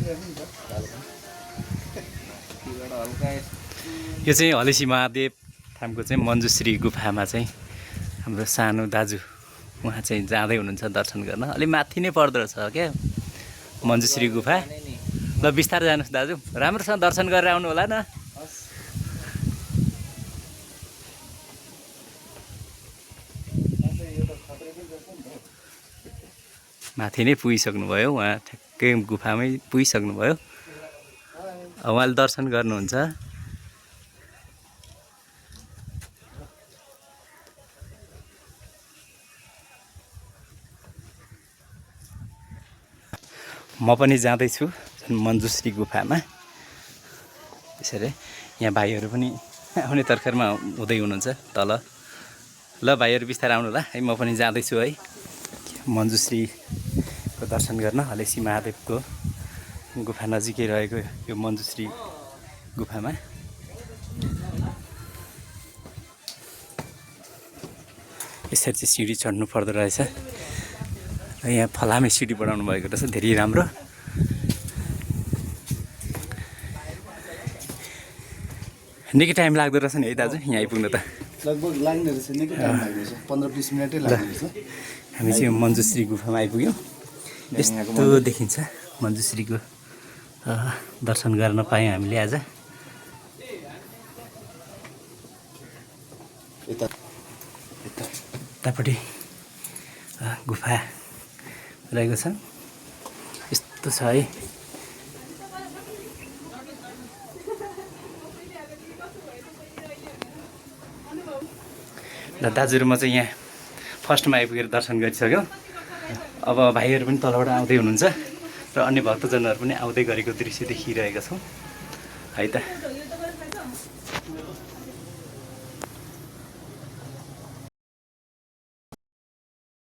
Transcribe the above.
यो चाहिँ हलेसी महादेव थामको चाहिँ मञ्जुश्री गुफामा चाहिँ हाम्रो सानो दाजु उहाँ चाहिँ जाँदै हुनुहुन्छ दर्शन गर्न। अलि माथि नै पर्दो रहेछ क्या मञ्जुश्री गुफा। ल बिस्तारै जानुहोस् दाजु, राम्रोसँग दर्शन गरेर आउनु होला न। माथि नै पुगिसक्नुभयो उहाँ, ठ्याक्कै गुफामै पुगिसक्नुभयो। उहाँले दर्शन गर्नुहुन्छ। म पनि जाँदैछु मञ्जुश्री गुफामा। त्यसरी यहाँ भाइहरू पनि आउने तर्खरमा हुँदै हुनुहुन्छ तल। ल भाइहरू बिस्तारै आउनु होला है, म पनि जाँदैछु है मञ्जुश्रीको दर्शन गर्न। हलेसी महादेवको गुफा नजिकै रहेको यो मञ्जुश्री गुफामा। यसरी चाहिँ सिँढी चढ्नु पर्दो रहेछ र यहाँ फलामे सिँढी बढाउनु भएको रहेछ, धेरै राम्रो। निकै टाइम लाग्दो रहेछ नि है दाजु यहाँ आइपुग्नु त? लगभग लाग्ने रहेछ, निकै टाइम लाग्दैछ, 15-20 मिनटै लाग्ने रहेछ। हामी चाहिँ मञ्जुश्री गुफामा आइपुग्यौँ। यस्तो देखिन्छ मञ्जुश्रीको दर्शन गर्न पायौँ हामीले आज। यतापट्टि गुफा रहेको छ, यस्तो छ है। र दाजुहरू म चाहिँ यहाँ फर्स्टमा आइपुगेर दर्शन गरिसक्यौँ। अब भाइहरू पनि तलबाट आउँदै हुनुहुन्छ र अन्य भक्तजनहरू पनि आउँदै गरेको दृश्य देखिरहेका छौँ है त।